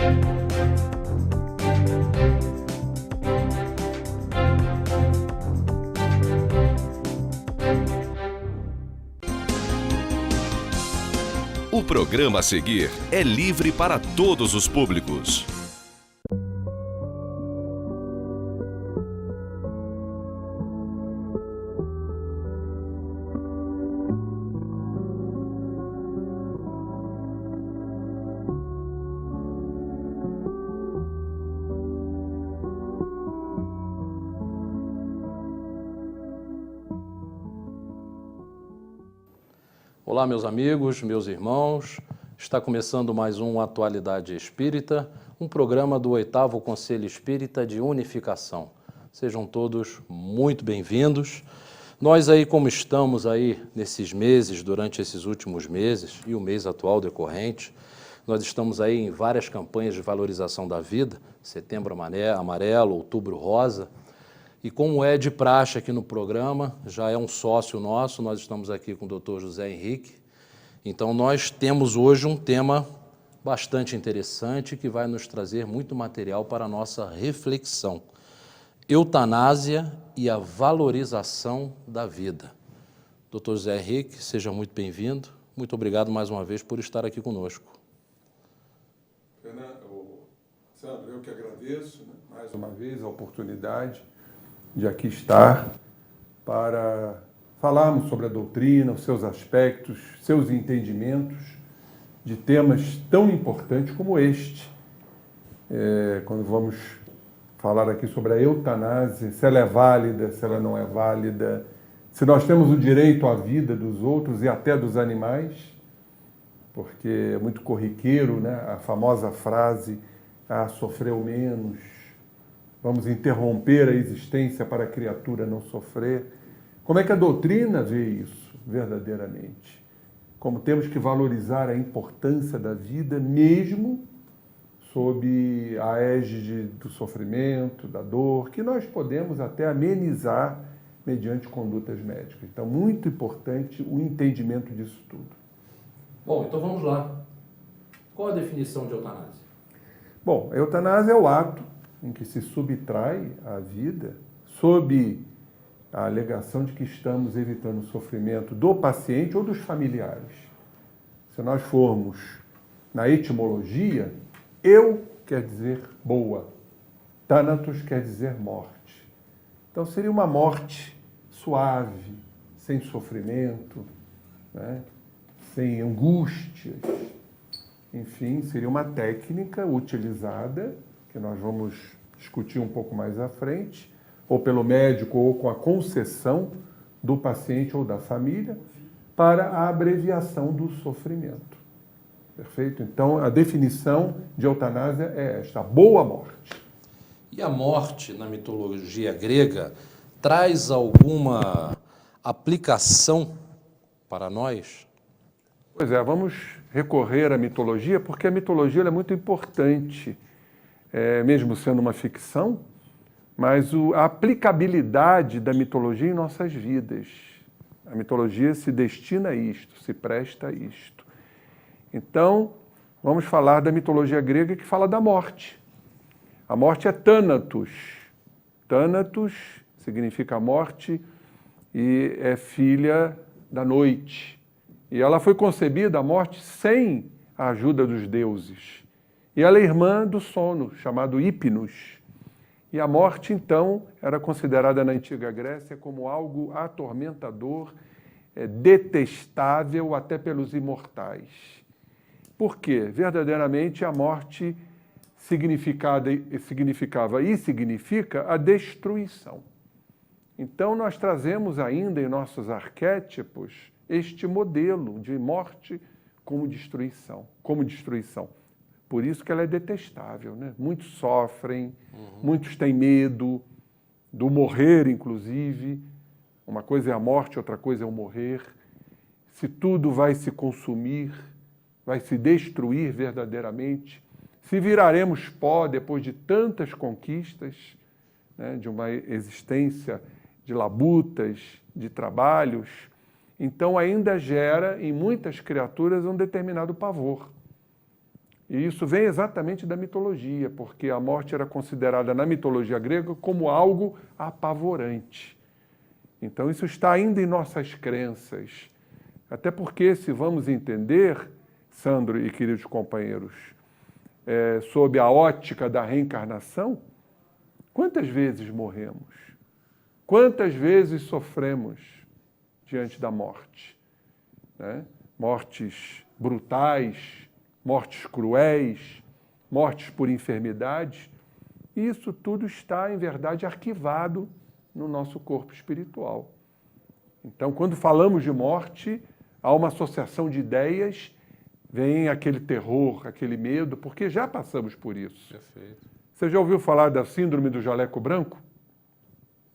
O programa a seguir é livre para todos os públicos. Olá, meus amigos, meus irmãos. Está começando mais um Atualidade Espírita, um programa do 8º Conselho Espírita de Unificação. Sejam todos muito bem-vindos. Nós aí, como estamos aí nesses meses, durante esses últimos meses e o mês atual decorrente, nós estamos aí em várias campanhas de valorização da vida, Setembro Amarelo, Outubro Rosa. E como é de praxe aqui no programa, já é um sócio nosso, nós estamos aqui com o Dr. José Henrique. Então nós temos hoje um tema bastante interessante que vai nos trazer muito material para a nossa reflexão. Eutanásia e a valorização da vida. Dr. José Henrique, seja muito bem-vindo. Muito obrigado mais uma vez por estar aqui conosco. Sandro, eu que agradeço, mais uma vez a oportunidade de aqui estar para falarmos sobre a doutrina, os seus aspectos, seus entendimentos de temas tão importantes como este. Quando vamos falar aqui sobre a eutanásia, se ela é válida, se ela não é válida, se nós temos o direito à vida dos outros e até dos animais, porque é muito corriqueiro, né? A famosa frase, sofreu menos, vamos interromper a existência para a criatura não sofrer. Como é que a doutrina vê isso verdadeiramente? Como temos que valorizar a importância da vida, mesmo sob a égide do sofrimento, da dor, que nós podemos até amenizar mediante condutas médicas. Então, muito importante o entendimento disso tudo. Bom, então vamos lá. Qual a definição de eutanásia? Bom, a eutanásia é o ato em que se subtrai a vida sob a alegação de que estamos evitando o sofrimento do paciente ou dos familiares. Se nós formos na etimologia, eu quer dizer boa, thanatos quer dizer morte. Então seria uma morte suave, sem sofrimento, né? Sem angústias. Enfim, seria uma técnica utilizada, que nós vamos discutir um pouco mais à frente, ou pelo médico ou com a concessão do paciente ou da família, para a abreviação do sofrimento. Perfeito? Então, a definição de eutanásia é esta, boa morte. E a morte, na mitologia grega, traz alguma aplicação para nós? Pois é, vamos recorrer à mitologia, porque a mitologia é muito importante, mesmo sendo uma ficção, mas a aplicabilidade da mitologia em nossas vidas. A mitologia se destina a isto, se presta a isto. Então, vamos falar da mitologia grega que fala da morte. A morte é Thanatos. Thanatos significa morte e é filha da noite. E ela foi concebida, a morte, sem a ajuda dos deuses. E ela é irmã do sono, chamado Hipnos. E a morte, então, era considerada na antiga Grécia como algo atormentador, detestável até pelos imortais. Por quê? Verdadeiramente a morte significava e significa a destruição. Então nós trazemos ainda em nossos arquétipos este modelo de morte como destruição. Por isso que ela é detestável, né? Muitos sofrem, muitos têm medo do morrer, inclusive. Uma coisa é a morte, outra coisa é o morrer. Se tudo vai se consumir, vai se destruir verdadeiramente, se viraremos pó depois de tantas conquistas, né, de uma existência de labutas, de trabalhos, então ainda gera em muitas criaturas um determinado pavor. E isso vem exatamente da mitologia, porque a morte era considerada na mitologia grega como algo apavorante. Então isso está ainda em nossas crenças. Até porque, se vamos entender, Sandro e queridos companheiros, sob a ótica da reencarnação, quantas vezes morremos? Quantas vezes sofremos diante da morte? Né? Mortes brutais, mortes cruéis, mortes por enfermidades. Isso tudo está, em verdade, arquivado no nosso corpo espiritual. Então, quando falamos de morte, há uma associação de ideias, vem aquele terror, aquele medo, porque já passamos por isso. Perfeito. Você já ouviu falar da síndrome do jaleco branco?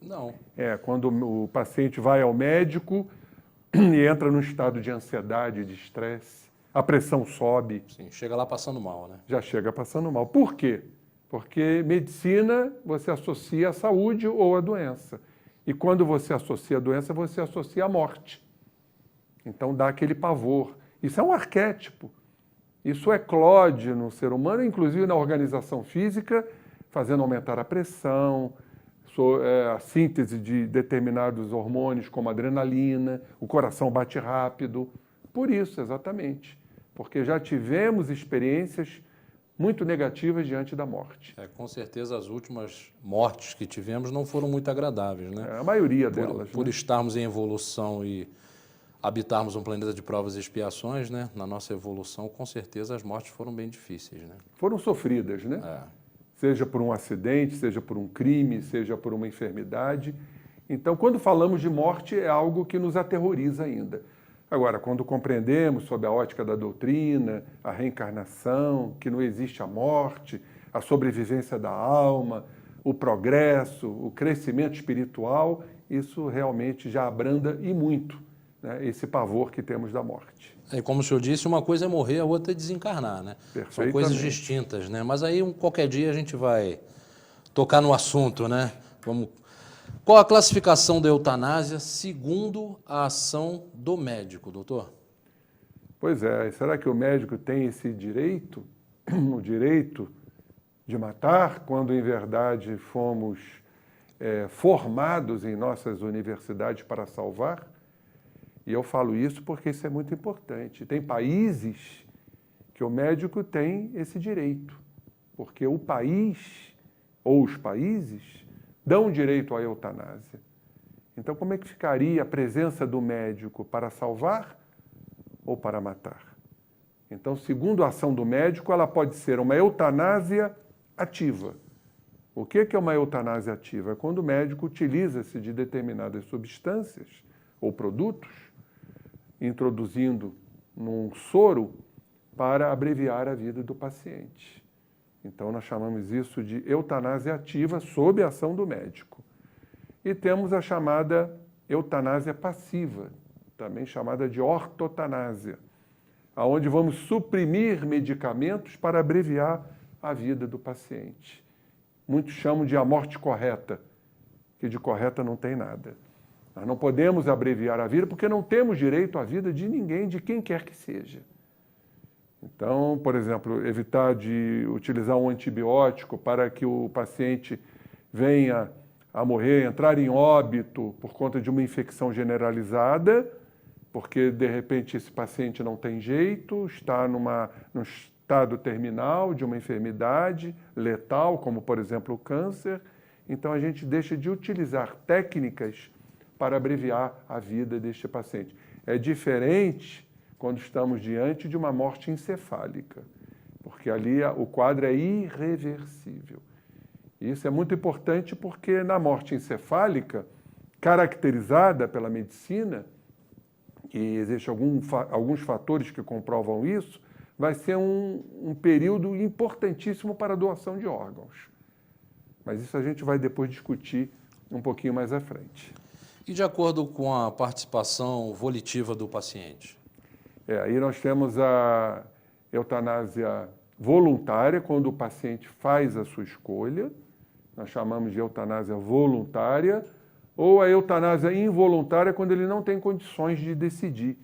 Não. Quando o paciente vai ao médico e entra num estado de ansiedade, de estresse, a pressão sobe. Sim, chega lá passando mal, né? Já chega passando mal. Por quê? Porque medicina você associa à saúde ou à doença. E quando você associa a doença, você associa a morte. Então dá aquele pavor. Isso é um arquétipo. Isso eclode no ser humano, inclusive na organização física, fazendo aumentar a pressão, a síntese de determinados hormônios, como adrenalina, o coração bate rápido. Por isso, exatamente. Porque já tivemos experiências muito negativas diante da morte. Com certeza as últimas mortes que tivemos não foram muito agradáveis, né? A maioria delas. Por estarmos em evolução e habitarmos um planeta de provas e expiações, né? Na nossa evolução, com certeza as mortes foram bem difíceis, né? Foram sofridas, né? Seja por um acidente, seja por um crime, seja por uma enfermidade. Então, quando falamos de morte, é algo que nos aterroriza ainda. Agora, quando compreendemos sob a ótica da doutrina, a reencarnação, que não existe a morte, a sobrevivência da alma, o progresso, o crescimento espiritual, isso realmente já abranda e muito, né, esse pavor que temos da morte. Como o senhor disse, uma coisa é morrer, a outra é desencarnar, né? São coisas distintas, né? Mas aí qualquer dia a gente vai tocar no assunto, né? Qual a classificação da eutanásia segundo a ação do médico, doutor? Pois é, será que o médico tem esse direito, o direito de matar, quando em verdade fomos formados em nossas universidades para salvar? E eu falo isso porque isso é muito importante. Tem países que o médico tem esse direito, porque o país ou os países dão direito à eutanásia. Então, como é que ficaria a presença do médico para salvar ou para matar? Então, segundo a ação do médico, ela pode ser uma eutanásia ativa. O que é uma eutanásia ativa? É quando o médico utiliza-se de determinadas substâncias ou produtos, introduzindo num soro para abreviar a vida do paciente. Então, nós chamamos isso de eutanásia ativa sob a ação do médico. E temos a chamada eutanásia passiva, também chamada de ortotanásia, onde vamos suprimir medicamentos para abreviar a vida do paciente. Muitos chamam de a morte correta, que de correta não tem nada. Nós não podemos abreviar a vida porque não temos direito à vida de ninguém, de quem quer que seja. Então, por exemplo, evitar de utilizar um antibiótico para que o paciente venha a morrer, entrar em óbito por conta de uma infecção generalizada, porque de repente esse paciente não tem jeito, está num estado terminal de uma enfermidade letal, como por exemplo o câncer. Então a gente deixa de utilizar técnicas para abreviar a vida deste paciente. É diferente quando estamos diante de uma morte encefálica, porque ali o quadro é irreversível. Isso é muito importante porque na morte encefálica, caracterizada pela medicina, e existem alguns fatores que comprovam isso, vai ser um período importantíssimo para a doação de órgãos. Mas isso a gente vai depois discutir um pouquinho mais à frente. E de acordo com a participação volitiva do paciente? Aí nós temos a eutanásia voluntária, quando o paciente faz a sua escolha, nós chamamos de eutanásia voluntária, ou a eutanásia involuntária, quando ele não tem condições de decidir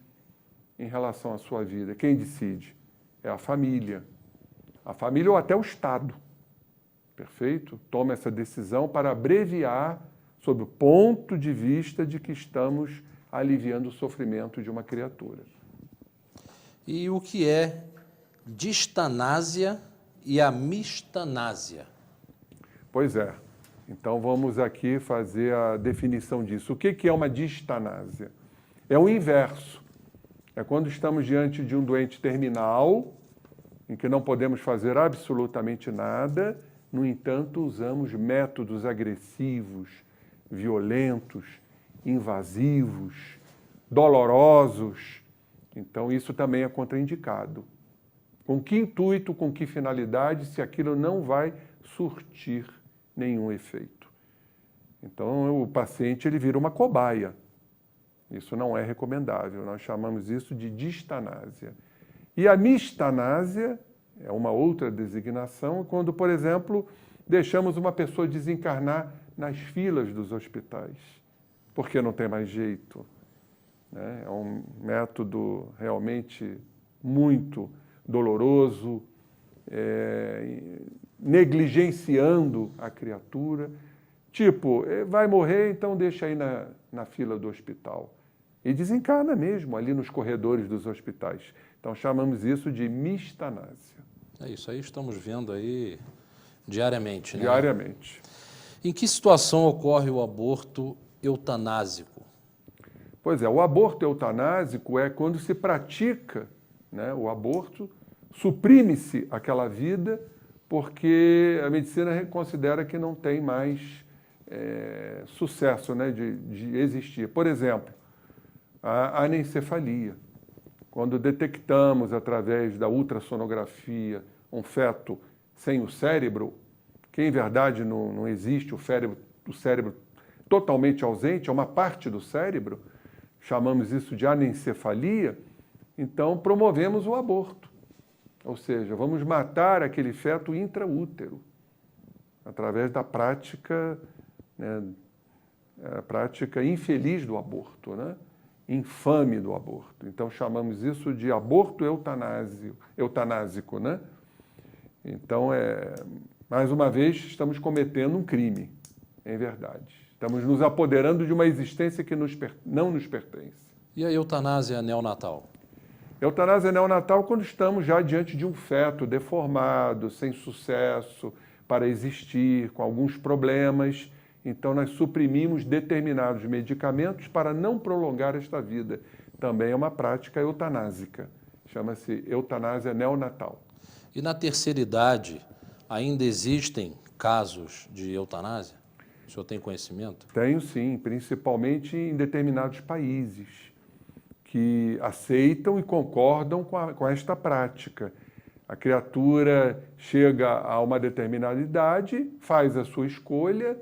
em relação à sua vida. Quem decide? É a família. A família ou até o Estado, perfeito? Toma essa decisão para abreviar sob o ponto de vista de que estamos aliviando o sofrimento de uma criatura. E o que é distanásia e amistanásia? Pois é. Então vamos aqui fazer a definição disso. O que é uma distanásia? É o inverso. É quando estamos diante de um doente terminal, em que não podemos fazer absolutamente nada, no entanto, usamos métodos agressivos, violentos, invasivos, dolorosos. Então, isso também é contraindicado. Com que intuito, com que finalidade, se aquilo não vai surtir nenhum efeito? Então, o paciente ele vira uma cobaia. Isso não é recomendável. Nós chamamos isso de distanásia. E a mistanásia é uma outra designação, quando, por exemplo, deixamos uma pessoa desencarnar nas filas dos hospitais, porque não tem mais jeito. Né? É um método realmente muito doloroso, negligenciando a criatura. Tipo, vai morrer, então deixa aí na fila do hospital. E desencarna mesmo ali nos corredores dos hospitais. Então chamamos isso de mistanásia. É isso aí, estamos vendo aí diariamente, né? Diariamente. Em que situação ocorre o aborto eutanásico? Pois é, o aborto eutanásico é quando se pratica, né, o aborto, suprime-se aquela vida porque a medicina considera que não tem mais sucesso, né, de existir. Por exemplo, a anencefalia. Quando detectamos através da ultrassonografia um feto sem o cérebro, que em verdade não existe o cérebro totalmente ausente, é uma parte do cérebro, chamamos isso de anencefalia, então promovemos o aborto. Ou seja, vamos matar aquele feto intraútero, através da prática, né, a prática infeliz do aborto, né? Infame do aborto. Então chamamos isso de aborto eutanásico, né? Então, mais uma vez, estamos cometendo um crime, em verdade. Estamos nos apoderando de uma existência que não nos pertence. E a eutanásia neonatal? Eutanásia neonatal quando estamos já diante de um feto deformado, sem sucesso para existir, com alguns problemas. Então, nós suprimimos determinados medicamentos para não prolongar esta vida. Também é uma prática eutanásica. Chama-se eutanásia neonatal. E na terceira idade, ainda existem casos de eutanásia? O senhor tem conhecimento? Tenho sim, principalmente em determinados países que aceitam e concordam com esta prática. A criatura chega a uma determinada idade, faz a sua escolha,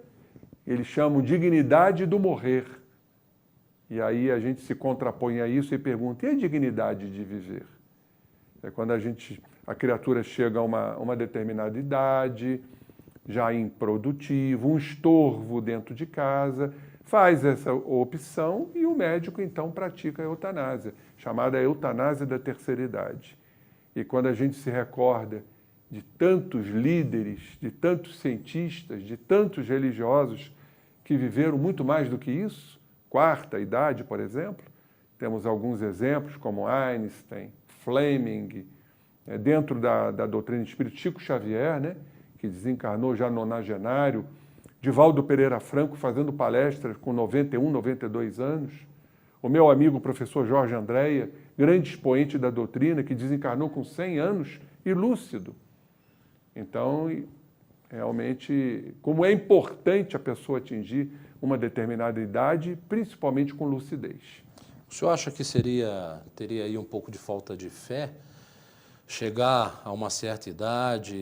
eles chamam dignidade do morrer. E aí a gente se contrapõe a isso e pergunta, e a dignidade de viver? É quando a criatura chega a uma determinada idade, já improdutivo, um estorvo dentro de casa, faz essa opção e o médico então pratica a eutanásia, chamada eutanásia da terceira idade. E quando a gente se recorda de tantos líderes, de tantos cientistas, de tantos religiosos que viveram muito mais do que isso, quarta idade, por exemplo, temos alguns exemplos como Einstein, Fleming, dentro da doutrina espírita, Chico Xavier, né, que desencarnou já nonagenário, Divaldo Pereira Franco fazendo palestras com 91, 92 anos, o meu amigo o professor Jorge Andréia, grande expoente da doutrina, que desencarnou com 100 anos e lúcido. Então, realmente, como é importante a pessoa atingir uma determinada idade, principalmente com lucidez. O senhor acha que teria aí um pouco de falta de fé, chegar a uma certa idade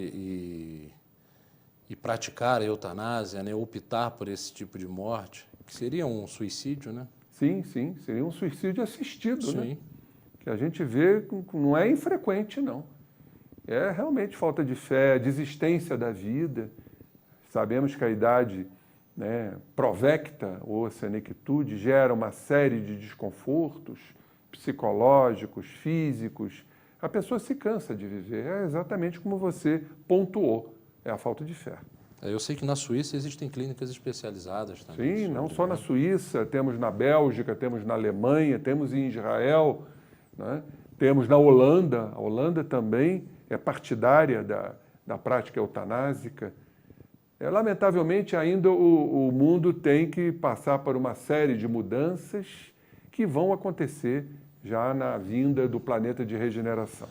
e praticar a eutanásia, né, optar por esse tipo de morte, que seria um suicídio, né? Sim, sim, seria um suicídio assistido, Sim. né? Que a gente vê, não é infrequente, não. É realmente falta de fé, desistência da vida. Sabemos que a idade, né, provecta ou senectude gera uma série de desconfortos psicológicos, físicos, a pessoa se cansa de viver. É exatamente como você pontuou, é a falta de fé. Eu sei que na Suíça existem clínicas especializadas também. Sim, não só na Suíça, temos na Bélgica, temos na Alemanha, temos em Israel, né? Temos na Holanda. A Holanda também é partidária da prática eutanásica. Lamentavelmente, ainda o mundo tem que passar por uma série de mudanças que vão acontecer já na vinda do planeta de regeneração.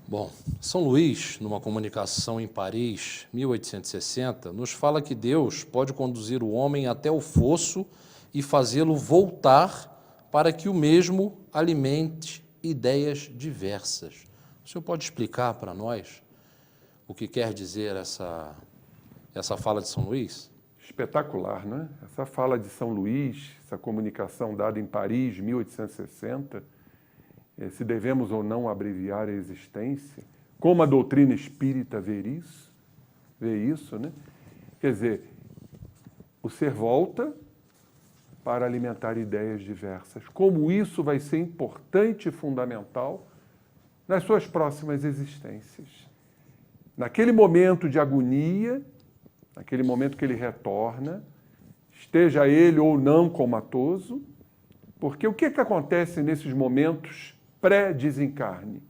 Bom, São Luís, numa comunicação em Paris, 1860, nos fala que Deus pode conduzir o homem até o fosso e fazê-lo voltar para que o mesmo alimente ideias diversas. O senhor pode explicar para nós o que quer dizer essa fala de São Luís? Espetacular, né? Essa fala de São Luís, essa comunicação dada em Paris, 1860, se devemos ou não abreviar a existência, como a doutrina espírita vê isso, né? Quer dizer, o ser volta para alimentar ideias diversas. Como isso vai ser importante e fundamental nas suas próximas existências. Naquele momento de agonia, naquele momento que ele retorna, esteja ele ou não comatoso, porque o que acontece nesses momentos pré-desencarne,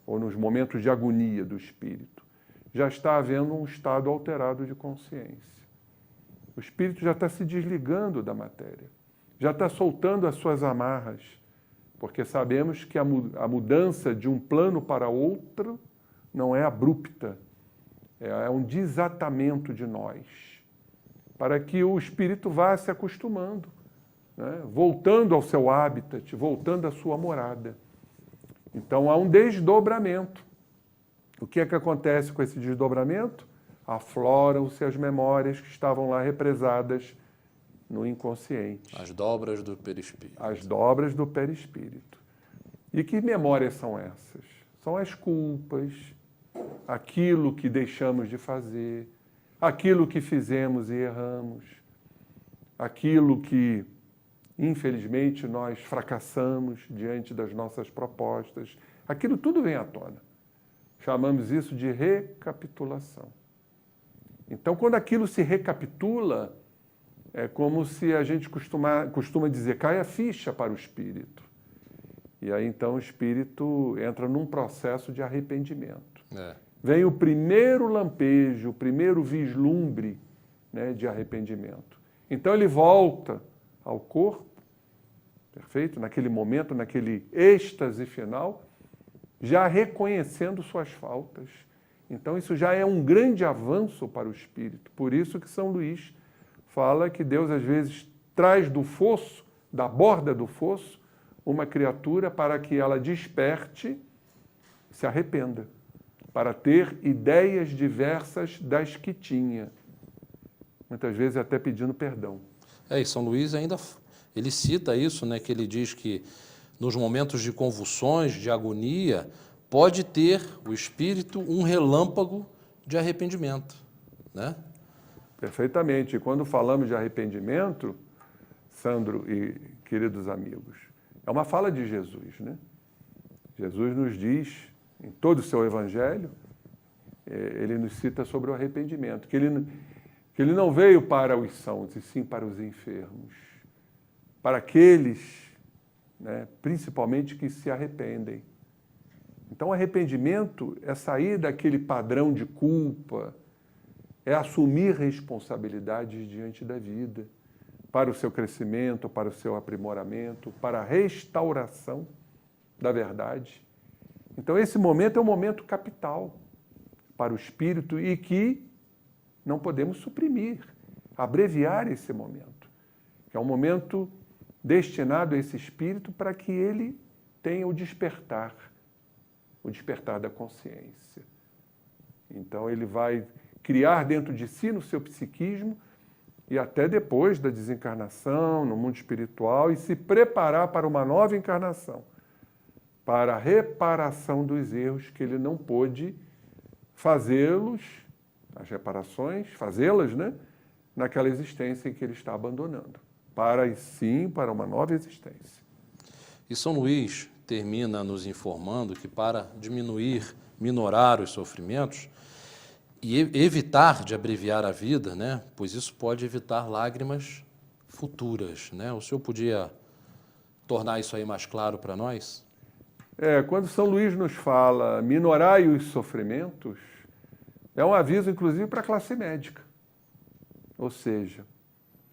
ou nos momentos de agonia do espírito? Já está havendo um estado alterado de consciência. O espírito já está se desligando da matéria, já está soltando as suas amarras, porque sabemos que a mudança de um plano para outro não é abrupta, é um desatamento de nós, para que o espírito vá se acostumando, né? Voltando ao seu habitat, voltando à sua morada. Então há um desdobramento. O que é que acontece com esse desdobramento? Afloram-se as memórias que estavam lá represadas no inconsciente. As dobras do perispírito. As dobras do perispírito. E que memórias são essas? São as culpas, aquilo que deixamos de fazer, aquilo que fizemos e erramos, aquilo que, infelizmente, nós fracassamos diante das nossas propostas. Aquilo tudo vem à tona. Chamamos isso de recapitulação. Então, quando aquilo se recapitula, é como se a gente costuma dizer, cai a ficha para o espírito. E aí, então, o espírito entra num processo de arrependimento. Vem o primeiro lampejo, o primeiro vislumbre, né, de arrependimento. Então, ele volta ao corpo, perfeito? Naquele momento, naquele êxtase final, já reconhecendo suas faltas. Então, isso já é um grande avanço para o espírito. Por isso que São Luís fala que Deus, às vezes, traz do fosso, da borda do fosso, uma criatura para que ela desperte, se arrependa, para ter ideias diversas das que tinha. Muitas vezes até pedindo perdão. E São Luís ainda, ele cita isso, né, que ele diz que nos momentos de convulsões, de agonia, pode ter o espírito um relâmpago de arrependimento, né? Perfeitamente. E quando falamos de arrependimento, Sandro e queridos amigos, é uma fala de Jesus, né? Jesus nos diz, em todo o seu evangelho, ele nos cita sobre o arrependimento, que ele não veio para os sãos, e sim para os enfermos, para aqueles, né, principalmente que se arrependem. Então, o arrependimento é sair daquele padrão de culpa, é assumir responsabilidades diante da vida, para o seu crescimento, para o seu aprimoramento, para a restauração da verdade. Então, esse momento é um momento capital para o espírito e que não podemos suprimir, abreviar esse momento, que é um momento destinado a esse espírito para que ele tenha o despertar da consciência. Então, ele vai criar dentro de si, no seu psiquismo, e até depois da desencarnação, no mundo espiritual, e se preparar para uma nova encarnação, para a reparação dos erros que ele não pôde fazê-los, as reparações, fazê-las, né, naquela existência em que ele está abandonando, para, sim, para uma nova existência. E São Luís termina nos informando que para diminuir, minorar os sofrimentos e evitar de abreviar a vida, né? Pois isso pode evitar lágrimas futuras, né? O senhor podia tornar isso aí mais claro para nós? Quando São Luís nos fala minorai os sofrimentos, é um aviso, inclusive, para a classe médica. Ou seja,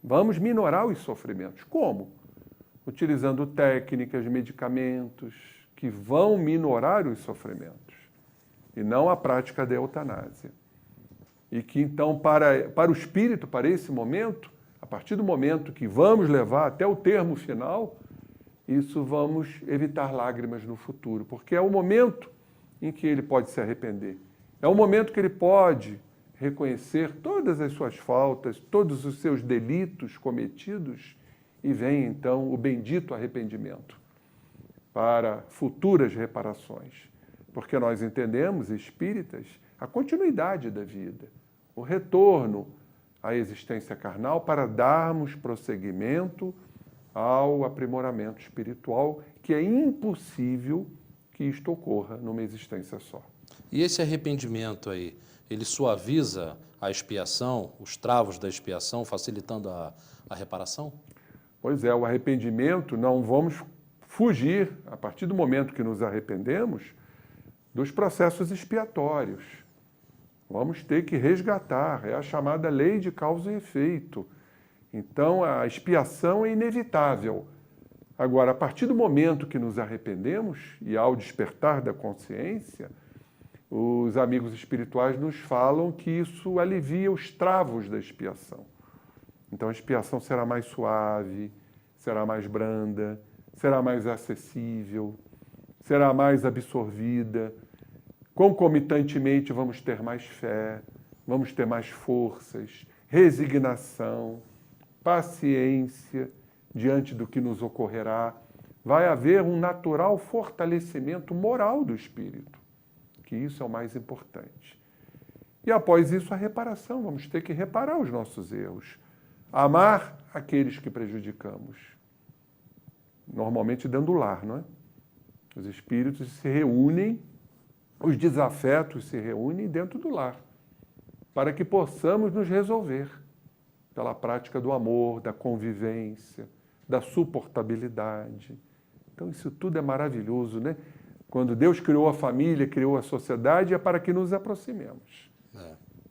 vamos minorar os sofrimentos. Como? Utilizando técnicas, medicamentos que vão minorar os sofrimentos, e não a prática da eutanásia. E que, então, para o espírito, para esse momento, a partir do momento que vamos levar até o termo final, isso vamos evitar lágrimas no futuro, porque é o momento em que ele pode se arrepender. É o momento que ele pode reconhecer todas as suas faltas, todos os seus delitos cometidos, e vem, então, o bendito arrependimento para futuras reparações. Porque nós entendemos, espíritas, a continuidade da vida, o retorno à existência carnal para darmos prosseguimento ao aprimoramento espiritual, que é impossível que isto ocorra numa existência só. E esse arrependimento aí, ele suaviza a expiação, os travos da expiação, facilitando a reparação? Pois é, o arrependimento, não vamos fugir, a partir do momento que nos arrependemos, dos processos expiatórios. Vamos ter que resgatar, é a chamada lei de causa e efeito. Então, a expiação é inevitável. Agora, a partir do momento que nos arrependemos, e ao despertar da consciência, os amigos espirituais nos falam que isso alivia os travos da expiação. Então, a expiação será mais suave, será mais branda, será mais acessível, será mais absorvida. Concomitantemente, vamos ter mais fé, vamos ter mais forças, resignação, paciência diante do que nos ocorrerá. Vai haver um natural fortalecimento moral do espírito, que isso é o mais importante. E após isso, a reparação. Vamos ter que reparar os nossos erros. Amar aqueles que prejudicamos. Normalmente dando lar, não é? Os espíritos se reúnem, os desafetos se reúnem dentro do lar, para que possamos nos resolver pela prática do amor, da convivência, da suportabilidade. Então isso tudo é maravilhoso, né? Quando Deus criou a família, criou a sociedade, é para que nos aproximemos.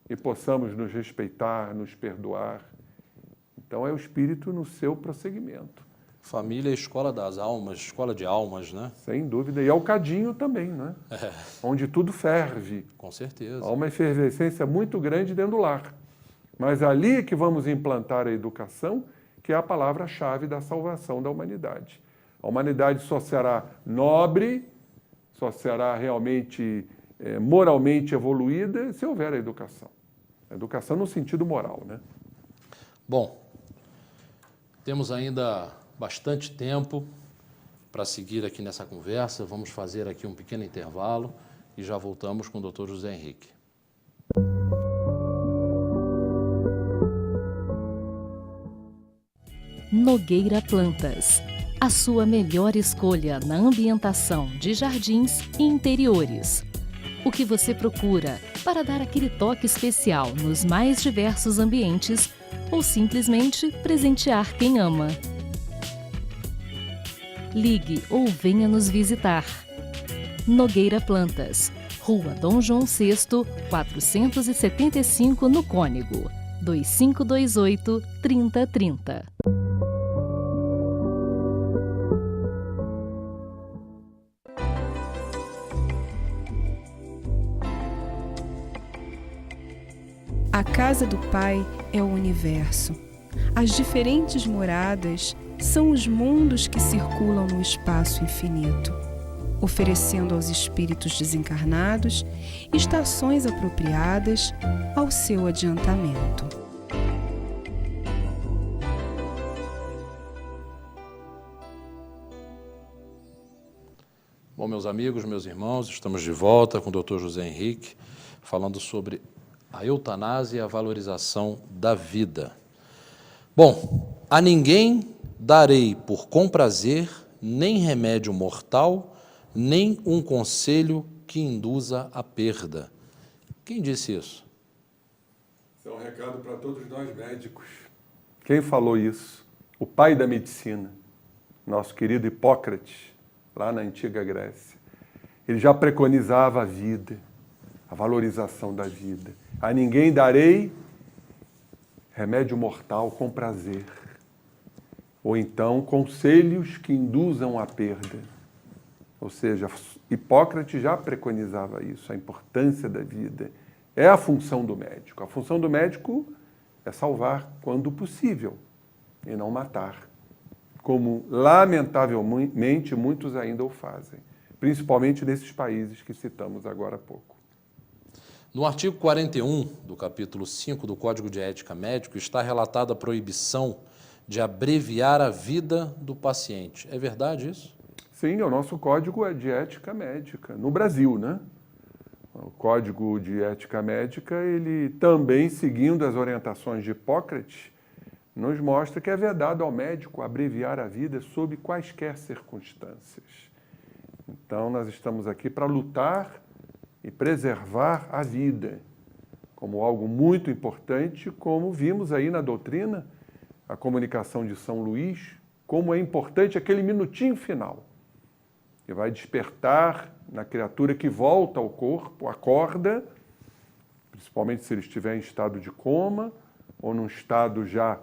E possamos nos respeitar, nos perdoar. Então é o espírito no seu prosseguimento. Família é a escola das almas, escola de almas, né? Sem dúvida. E é o cadinho também, né? Onde tudo ferve. Com certeza. Há uma efervescência muito grande dentro do lar. Mas ali é que vamos implantar a educação, que é a palavra-chave da salvação da humanidade. A humanidade só será nobre, só será realmente moralmente evoluída se houver a educação. A educação no sentido moral, né? Bom, temos ainda bastante tempo para seguir aqui nessa conversa. Vamos fazer aqui um pequeno intervalo e já voltamos com o Dr. José Henrique. Nogueira Plantas, a sua melhor escolha na ambientação de jardins e interiores. O que você procura para dar aquele toque especial nos mais diversos ambientes ou simplesmente presentear quem ama. Ligue ou venha nos visitar. Nogueira Plantas, Rua Dom João VI, 475 no Cônego, 2528-3030. A casa do Pai é o universo. As diferentes moradas são os mundos que circulam no espaço infinito, oferecendo aos espíritos desencarnados estações apropriadas ao seu adiantamento. Bom, meus amigos, meus irmãos, estamos de volta com o Dr. José Henrique, falando sobre a eutanásia e a valorização da vida. Bom, a ninguém darei por comprazer nem remédio mortal, nem um conselho que induza a perda. Quem disse isso? Isso é um recado para todos nós médicos. Quem falou isso? O pai da medicina, nosso querido Hipócrates, lá na antiga Grécia. Ele já preconizava a vida, a valorização da vida. A ninguém darei remédio mortal com prazer. Ou então, conselhos que induzam a perda. Ou seja, Hipócrates já preconizava isso, a importância da vida. É a função do médico. A função do médico é salvar quando possível e não matar. Como, lamentavelmente, muitos ainda o fazem. Principalmente nesses países que citamos agora há pouco. No artigo 41 do capítulo 5 do Código de Ética Médico está relatada a proibição de abreviar a vida do paciente. É verdade isso? Sim, o nosso Código é de Ética Médica, no Brasil, né? O Código de Ética Médica, ele também, seguindo as orientações de Hipócrates, nos mostra que é vedado ao médico abreviar a vida sob quaisquer circunstâncias. Então, nós estamos aqui para lutar e preservar a vida como algo muito importante, como vimos aí na doutrina, a comunicação de São Luís, como é importante aquele minutinho final, que vai despertar na criatura que volta ao corpo, acorda, principalmente se ele estiver em estado de coma ou num estado já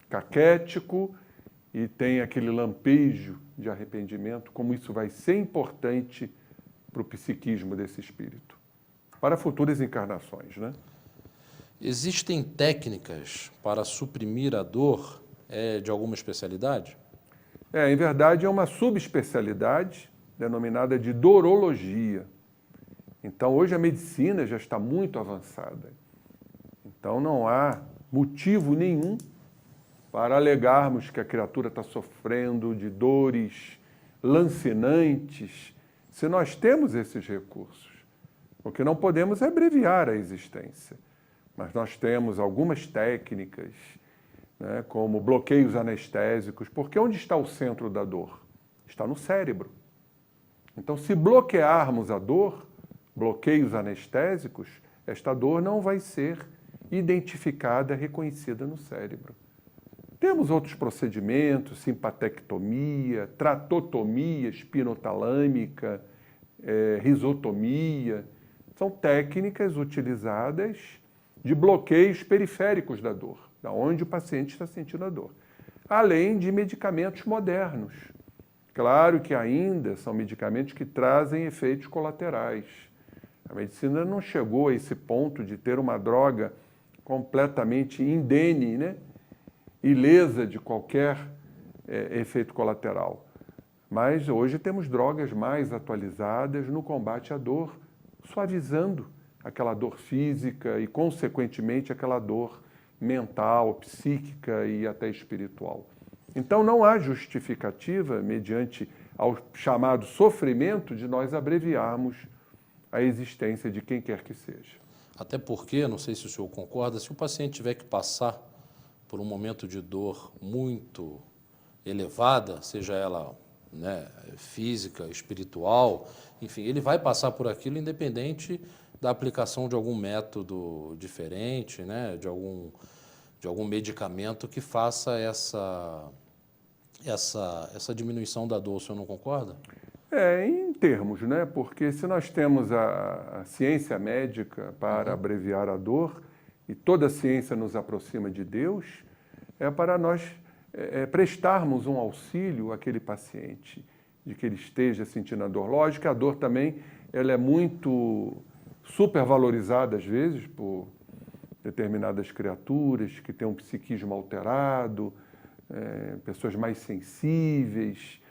caquético e tem aquele lampejo de arrependimento, como isso vai ser importante para o psiquismo desse espírito, para futuras encarnações, né? Existem técnicas para suprimir a dor de alguma especialidade? Em verdade, é uma subespecialidade denominada de dorologia. Então, hoje a medicina já está muito avançada. Então, não há motivo nenhum para alegarmos que a criatura está sofrendo de dores lancinantes, se nós temos esses recursos. O que não podemos é abreviar a existência. Mas nós temos algumas técnicas, né, como bloqueios anestésicos, porque onde está o centro da dor? Está no cérebro. Então, se bloquearmos a dor, bloqueios anestésicos, esta dor não vai ser identificada, reconhecida no cérebro. Temos outros procedimentos, simpatectomia, tratotomia espinotalâmica, risotomia. São técnicas utilizadas de bloqueios periféricos da dor, da onde o paciente está sentindo a dor. Além de medicamentos modernos. Claro que ainda são medicamentos que trazem efeitos colaterais. A medicina não chegou a esse ponto de ter uma droga completamente indene, né? Ilesa de qualquer efeito colateral. Mas hoje temos drogas mais atualizadas no combate à dor, suavizando aquela dor física e, consequentemente, aquela dor mental, psíquica e até espiritual. Então, não há justificativa, mediante ao chamado sofrimento, de nós abreviarmos a existência de quem quer que seja. Até porque, não sei se o senhor concorda, se o paciente tiver que passar por um momento de dor muito elevada, seja ela, né, física, espiritual, enfim, ele vai passar por aquilo independente da aplicação de algum método diferente, né, de algum medicamento que faça essa diminuição da dor. O senhor não concorda? Em termos, né? Porque se nós temos a ciência médica para abreviar a dor, e toda a ciência nos aproxima de Deus, é para nós prestarmos um auxílio àquele paciente, de que ele esteja sentindo a dor. Lógico que a dor também ela é muito supervalorizada, às vezes, por determinadas criaturas que têm um psiquismo alterado, pessoas mais sensíveis,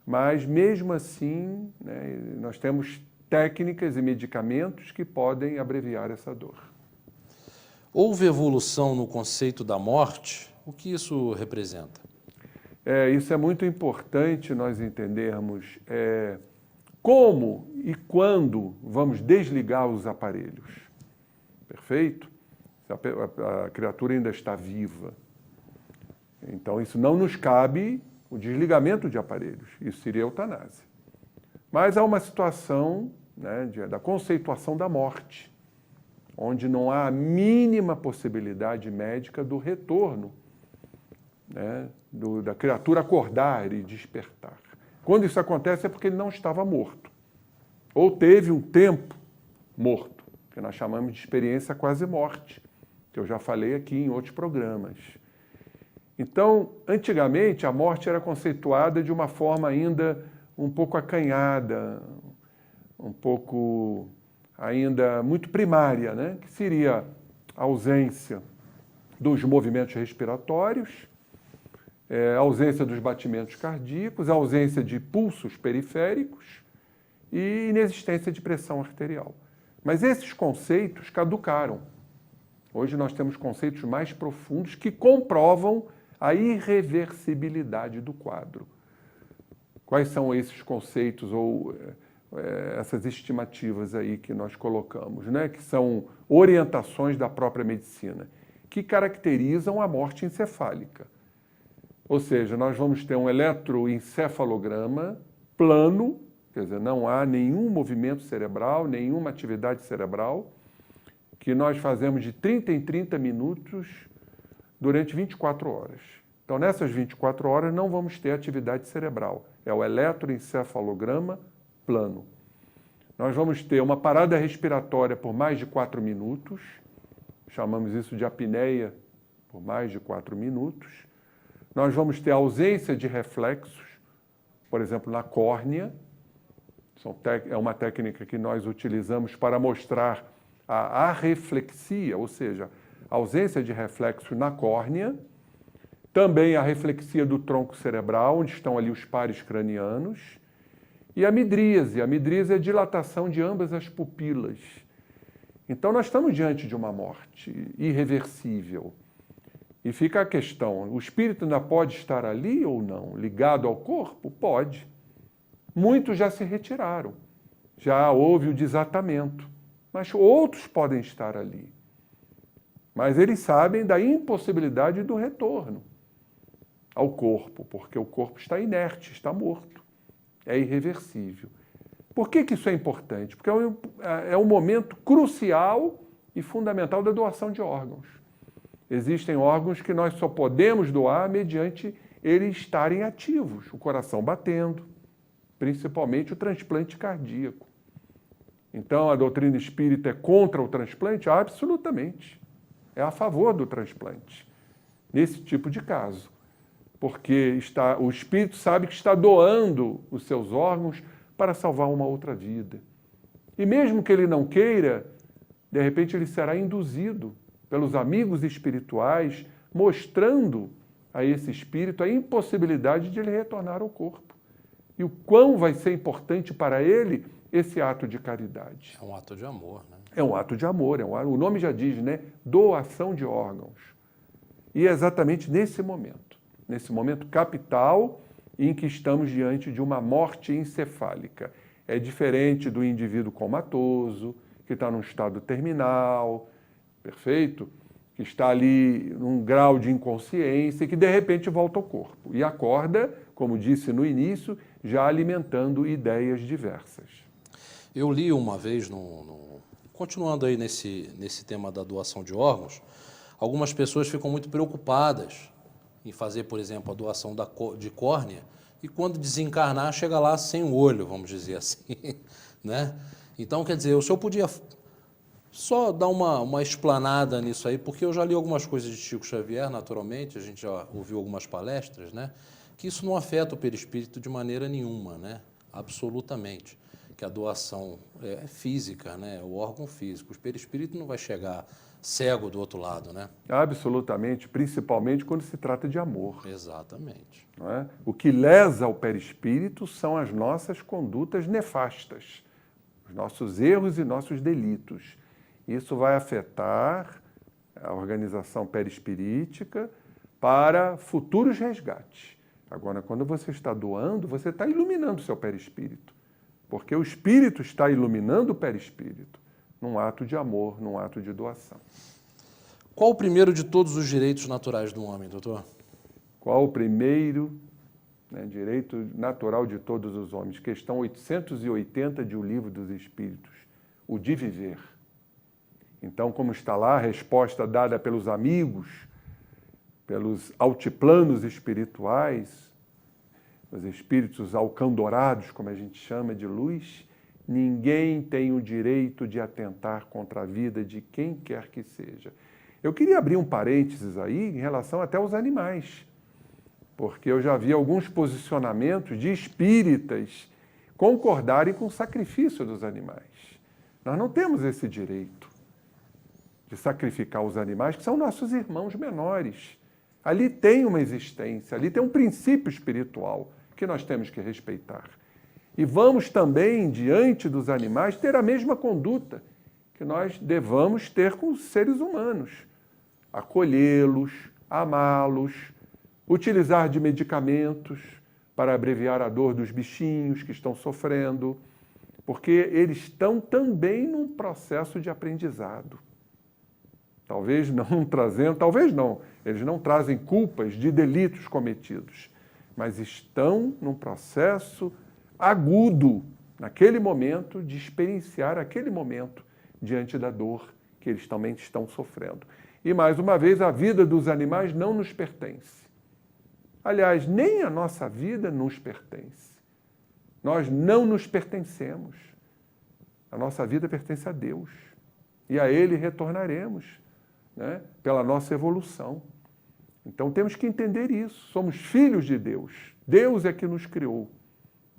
mas mesmo assim, né, nós temos técnicas e medicamentos que podem abreviar essa dor. Houve evolução no conceito da morte? O que isso representa? Isso é muito importante nós entendermos como e quando vamos desligar os aparelhos. Perfeito? A criatura ainda está viva. Então, isso não nos cabe o desligamento de aparelhos. Isso seria eutanásia. Mas há uma situação, né, da conceituação da morte, onde não há a mínima possibilidade médica do retorno, né, da criatura acordar e despertar. Quando isso acontece é porque ele não estava morto, ou teve um tempo morto, que nós chamamos de experiência quase morte, que eu já falei aqui em outros programas. Então, antigamente, a morte era conceituada de uma forma ainda um pouco acanhada, um pouco ainda muito primária, né? Que seria a ausência dos movimentos respiratórios, a ausência dos batimentos cardíacos, a ausência de pulsos periféricos e inexistência de pressão arterial. Mas esses conceitos caducaram. Hoje nós temos conceitos mais profundos que comprovam a irreversibilidade do quadro. Quais são esses conceitos ou essas estimativas aí que nós colocamos, né? Que são orientações da própria medicina, que caracterizam a morte encefálica. Ou seja, nós vamos ter um eletroencefalograma plano, quer dizer, não há nenhum movimento cerebral, nenhuma atividade cerebral, que nós fazemos de 30 em 30 minutos durante 24 horas. Então, nessas 24 horas, não vamos ter atividade cerebral. É o eletroencefalograma plano. Nós vamos ter uma parada respiratória por mais de 4 minutos, chamamos isso de apneia por mais de 4 minutos. Nós vamos ter ausência de reflexos, por exemplo, na córnea. É uma técnica que nós utilizamos para mostrar a arreflexia, ou seja, a ausência de reflexo na córnea. Também a reflexia do tronco cerebral, onde estão ali os pares cranianos. E a midríase. A midríase é a dilatação de ambas as pupilas. Então, nós estamos diante de uma morte irreversível. E fica a questão, o espírito ainda pode estar ali ou não? Ligado ao corpo? Pode. Muitos já se retiraram. Já houve o desatamento. Mas outros podem estar ali. Mas eles sabem da impossibilidade do retorno ao corpo, porque o corpo está inerte, está morto. É irreversível. Por que isso é importante? Porque é um momento crucial e fundamental da doação de órgãos. Existem órgãos que nós só podemos doar mediante eles estarem ativos, o coração batendo, principalmente o transplante cardíaco. Então, a doutrina espírita é contra o transplante? Absolutamente. É a favor do transplante, nesse tipo de caso. Porque o espírito sabe que está doando os seus órgãos para salvar uma outra vida. E mesmo que ele não queira, de repente ele será induzido pelos amigos espirituais, mostrando a esse espírito a impossibilidade de ele retornar ao corpo. E o quão vai ser importante para ele esse ato de caridade. É um ato de amor, né? É um ato de amor, o nome já diz, né? Doação de órgãos. E é exatamente nesse momento capital em que estamos diante de uma morte encefálica. É diferente do indivíduo comatoso, que está num estado terminal, perfeito? Que está ali num grau de inconsciência e que de repente volta ao corpo. E acorda, como disse no início, já alimentando ideias diversas. Eu li uma vez, continuando aí nesse tema da doação de órgãos, algumas pessoas ficam muito preocupadas em fazer, por exemplo, a doação de córnea e quando desencarnar chega lá sem o olho, vamos dizer assim, né? Então, quer dizer, o senhor podia só dar uma explanada nisso aí, porque eu já li algumas coisas de Chico Xavier, naturalmente, a gente já ouviu algumas palestras, né? Que isso não afeta o perispírito de maneira nenhuma, né? Absolutamente. Que a doação é física, né? O órgão físico. O perispírito não vai chegar cego do outro lado, né? Absolutamente, principalmente quando se trata de amor. Exatamente. Não é? O que lesa o perispírito são as nossas condutas nefastas, os nossos erros e nossos delitos. Isso vai afetar a organização perispirítica para futuros resgates. Agora, quando você está doando, você está iluminando o seu perispírito, porque o espírito está iluminando o perispírito. Num ato de amor, num ato de doação. Qual o primeiro de todos os direitos naturais do homem, doutor? Qual o primeiro né? Direito natural de todos os homens, questão 880 de O Livro dos Espíritos, o de viver. Então, como está lá a resposta dada pelos amigos, pelos altiplanos espirituais, os espíritos alcandorados, como a gente chama, de luz, ninguém tem o direito de atentar contra a vida de quem quer que seja. Eu queria abrir um parênteses aí em relação até aos animais, porque eu já vi alguns posicionamentos de espíritas concordarem com o sacrifício dos animais. Nós não temos esse direito de sacrificar os animais, que são nossos irmãos menores. Ali tem uma existência, ali tem um princípio espiritual que nós temos que respeitar. E vamos também, diante dos animais, ter a mesma conduta que nós devamos ter com os seres humanos. Acolhê-los, amá-los, utilizar de medicamentos para abreviar a dor dos bichinhos que estão sofrendo, porque eles estão também num processo de aprendizado. Talvez não, eles não trazem culpas de delitos cometidos, mas estão num processo agudo, naquele momento, de experienciar aquele momento diante da dor que eles também estão sofrendo. E, mais uma vez, a vida dos animais não nos pertence. Aliás, nem a nossa vida nos pertence. Nós não nos pertencemos. A nossa vida pertence a Deus. E a Ele retornaremos, né, pela nossa evolução. Então temos que entender isso. Somos filhos de Deus. Deus é que nos criou.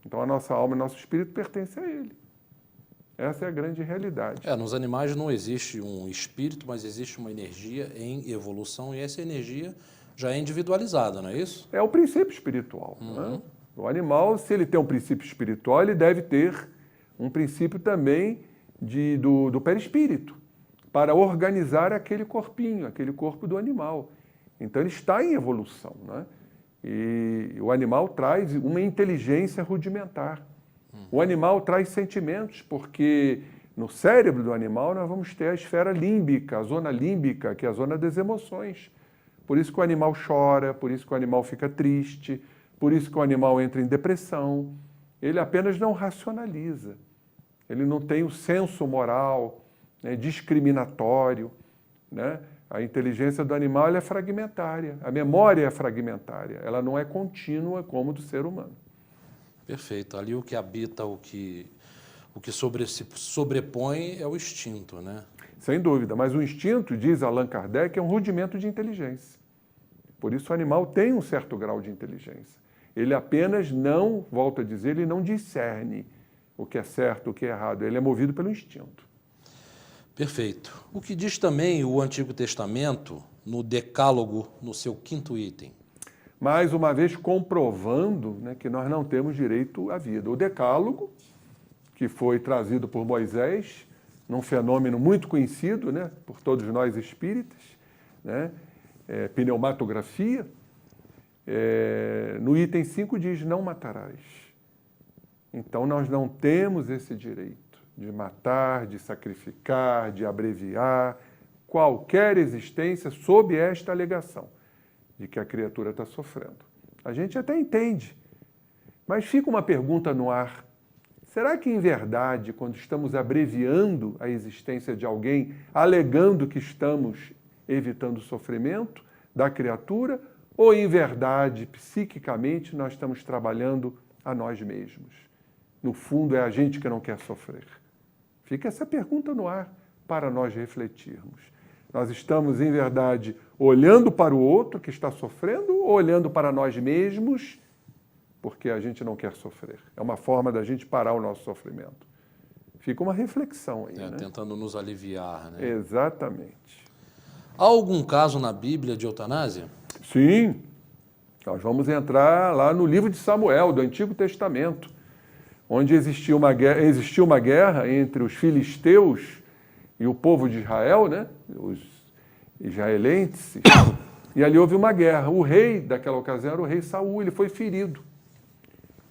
Então a nossa alma e nosso espírito pertencem a Ele. Essa é a grande realidade. Nos animais não existe um espírito, mas existe uma energia em evolução, e essa energia já é individualizada, não é isso? É o princípio espiritual. Né? O animal, se ele tem um princípio espiritual, ele deve ter um princípio também do perispírito, para organizar aquele corpinho, aquele corpo do animal. Então ele está em evolução, né? E o animal traz uma inteligência rudimentar. O animal traz sentimentos, porque no cérebro do animal nós vamos ter a esfera límbica, a zona límbica, que é a zona das emoções. Por isso que o animal chora, por isso que o animal fica triste, por isso que o animal entra em depressão. Ele apenas não racionaliza. Ele não tem o senso moral, né, discriminatório, né? A inteligência do animal ela é fragmentária, a memória é fragmentária, ela não é contínua como do ser humano. Perfeito. Ali o que habita, o que se sobrepõe é o instinto, né? Sem dúvida, mas o instinto, diz Allan Kardec, é um rudimento de inteligência. Por isso o animal tem um certo grau de inteligência. Ele apenas não, volto a dizer, ele não discerne o que é certo, o que é errado. Ele é movido pelo instinto. Perfeito. O que diz também o Antigo Testamento, no Decálogo, no seu 5º item? Mais uma vez comprovando, né, que nós não temos direito à vida. O Decálogo, que foi trazido por Moisés, num fenômeno muito conhecido, né, por todos nós espíritas, né, pneumatografia, no item 5 diz, não matarás. Então nós não temos esse direito de matar, de sacrificar, de abreviar qualquer existência sob esta alegação de que a criatura está sofrendo. A gente até entende, mas fica uma pergunta no ar. Será que, em verdade, quando estamos abreviando a existência de alguém, alegando que estamos evitando o sofrimento da criatura, ou, em verdade, psiquicamente, nós estamos trabalhando a nós mesmos? No fundo, é a gente que não quer sofrer. Fica essa pergunta no ar para nós refletirmos. Nós estamos, em verdade, olhando para o outro que está sofrendo ou olhando para nós mesmos porque a gente não quer sofrer? É uma forma da gente parar o nosso sofrimento. Fica uma reflexão aí, né? Tentando nos aliviar, né? Exatamente. Há algum caso na Bíblia de eutanásia? Sim. Nós vamos entrar lá no livro de Samuel, do Antigo Testamento, onde existiu uma guerra entre os filisteus e o povo de Israel, né? Os israelenses, e ali houve uma guerra. O rei daquela ocasião era o rei Saul, ele foi ferido.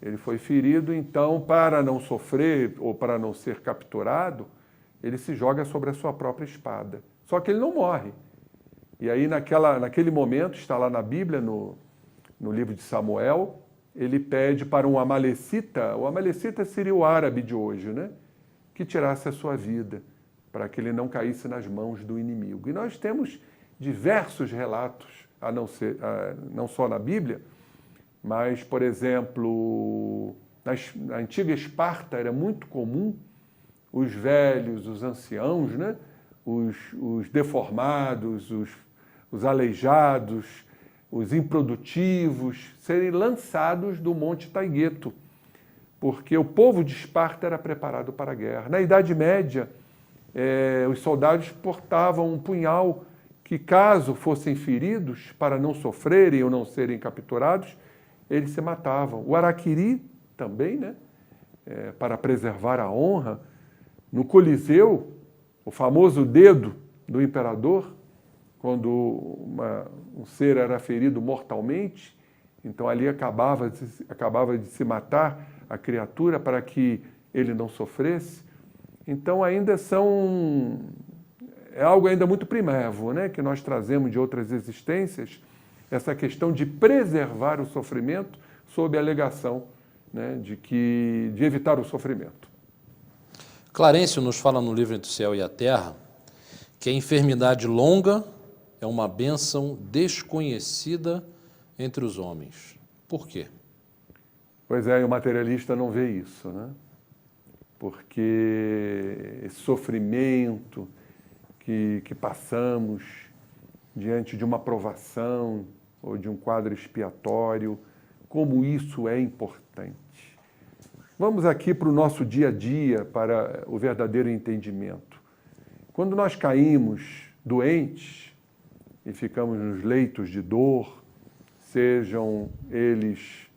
Ele foi ferido, então, para não sofrer ou para não ser capturado, ele se joga sobre a sua própria espada. Só que ele não morre. E aí, naquele momento, está lá na Bíblia, no livro de Samuel, ele pede para um amalecita, o amalecita seria o árabe de hoje, né? Que tirasse a sua vida, para que ele não caísse nas mãos do inimigo. E nós temos diversos relatos, não só na Bíblia, mas, por exemplo, na antiga Esparta era muito comum os velhos, os anciãos, né? os deformados, os aleijados, os improdutivos, serem lançados do Monte Taigueto, porque o povo de Esparta era preparado para a guerra. Na Idade Média, os soldados portavam um punhal que, caso fossem feridos, para não sofrerem ou não serem capturados, eles se matavam. O araquiri também, né? Para preservar a honra. No Coliseu, o famoso dedo do imperador, quando um ser era ferido mortalmente, então ali acabava de se matar a criatura para que ele não sofresse. Então ainda é algo ainda muito primevo, né, que nós trazemos de outras existências, essa questão de preservar o sofrimento sob a alegação, né, de evitar o sofrimento. Clarencio nos fala no livro Entre o Céu e a Terra que a enfermidade longa é uma bênção desconhecida entre os homens. Por quê? Pois é, e o materialista não vê isso, né? Porque esse sofrimento que passamos diante de uma provação ou de um quadro expiatório, como isso é importante. Vamos aqui para o nosso dia a dia, para o verdadeiro entendimento. Quando nós caímos doentes e ficamos nos leitos de dor, sejam eles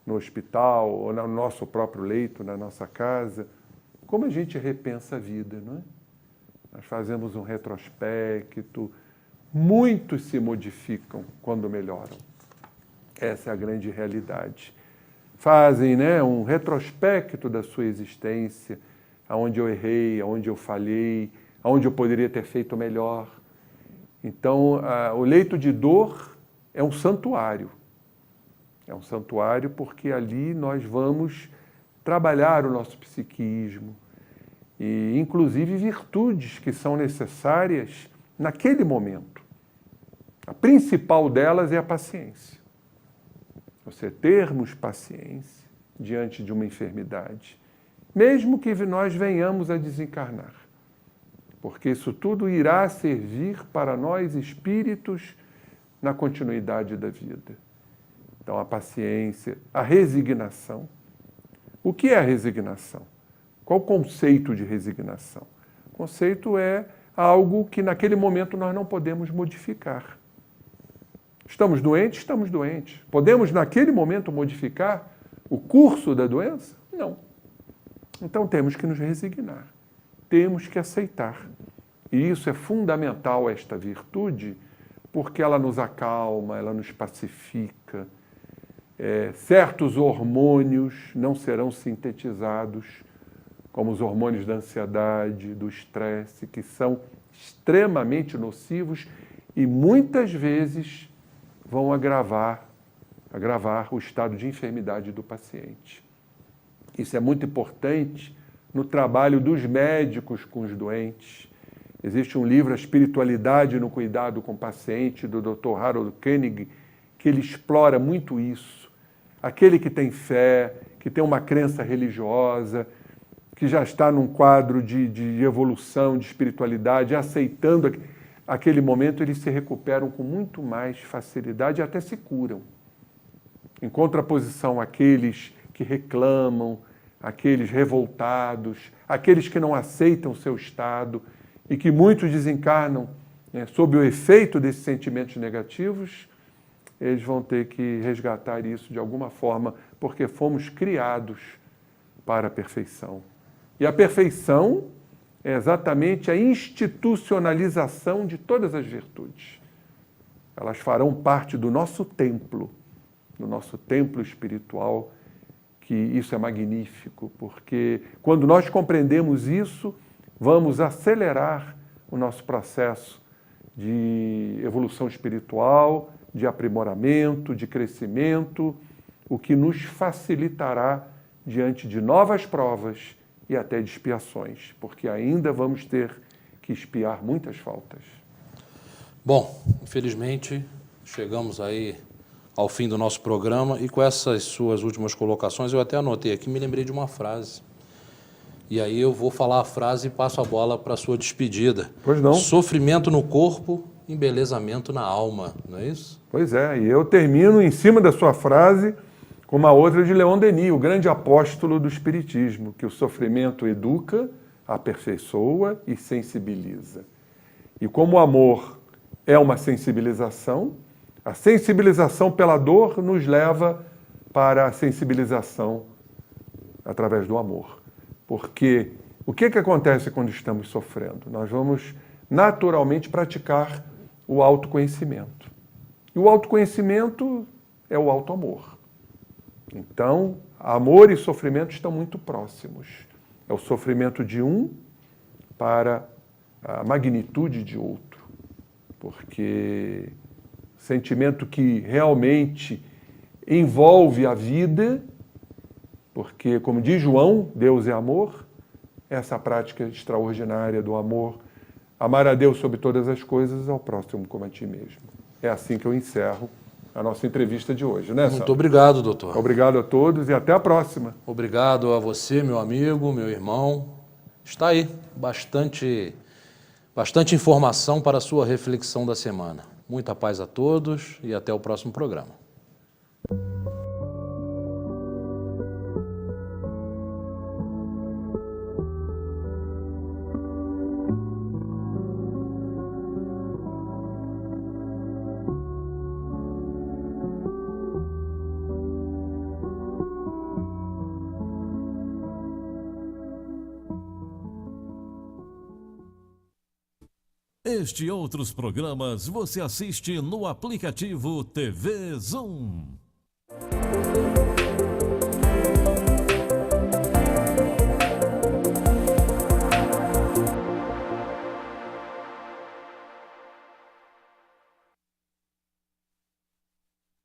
no hospital ou no nosso próprio leito, na nossa casa, como a gente repensa a vida, não é? Nós fazemos um retrospecto, muitos se modificam quando melhoram. Essa é a grande realidade. Fazem, né, um retrospecto da sua existência, aonde eu errei, aonde eu falhei, aonde eu poderia ter feito melhor. Então, o leito de dor é um santuário. É um santuário porque ali nós vamos trabalhar o nosso psiquismo e, inclusive, virtudes que são necessárias naquele momento. A principal delas é a paciência. Você termos paciência diante de uma enfermidade, mesmo que nós venhamos a desencarnar, porque isso tudo irá servir para nós espíritos na continuidade da vida. Então, a paciência, a resignação. O que é a resignação? Qual o conceito de resignação? O conceito é algo que naquele momento nós não podemos modificar. Estamos doentes? Estamos doentes. Podemos naquele momento modificar o curso da doença? Não. Então temos que nos resignar. Temos que aceitar. E isso é fundamental, esta virtude, porque ela nos acalma, ela nos pacifica. Certos hormônios não serão sintetizados, como os hormônios da ansiedade, do estresse, que são extremamente nocivos e muitas vezes vão agravar o estado de enfermidade do paciente. Isso é muito importante no trabalho dos médicos com os doentes. Existe um livro, A Espiritualidade no Cuidado com o Paciente, do Dr. Harold Koenig, que ele explora muito isso. Aquele que tem fé, que tem uma crença religiosa, que já está num quadro de evolução, de espiritualidade, aceitando aquele momento, eles se recuperam com muito mais facilidade e até se curam. Em contraposição àqueles que reclamam, aqueles revoltados, aqueles que não aceitam o seu estado e que muitos desencarnam, né, sob o efeito desses sentimentos negativos, eles vão ter que resgatar isso de alguma forma, porque fomos criados para a perfeição. E a perfeição é exatamente a institucionalização de todas as virtudes. Elas farão parte do nosso templo espiritual, que isso é magnífico, porque quando nós compreendemos isso, vamos acelerar o nosso processo de evolução espiritual, de aprimoramento, de crescimento, o que nos facilitará diante de novas provas e até de expiações, porque ainda vamos ter que expiar muitas faltas. Bom, infelizmente chegamos aí ao fim do nosso programa e com essas suas últimas colocações eu até anotei aqui, me lembrei de uma frase. E aí eu vou falar a frase e passo a bola para a sua despedida. Pois não. Sofrimento no corpo, embelezamento na alma, não é isso? Pois é, e eu termino em cima da sua frase com uma outra de Leon Denis, o grande apóstolo do Espiritismo, que o sofrimento educa, aperfeiçoa e sensibiliza. E como o amor é uma sensibilização, a sensibilização pela dor nos leva para a sensibilização através do amor. Porque o que acontece quando estamos sofrendo? Nós vamos naturalmente praticar o autoconhecimento. E o autoconhecimento é o autoamor. Então, amor e sofrimento estão muito próximos. É o sofrimento de um para a magnitude de outro. Porque sentimento que realmente envolve a vida, porque, como diz João, Deus é amor, essa prática extraordinária do amor, amar a Deus sobre todas as coisas, ao próximo como a ti mesmo. É assim que eu encerro a nossa entrevista de hoje, né, Sandro? Muito obrigado, doutor. Obrigado a todos e até a próxima. Obrigado a você, meu amigo, meu irmão. Está aí, bastante informação para a sua reflexão da semana. Muita paz a todos e até o próximo programa. Este e outros programas você assiste no aplicativo TV Zoom.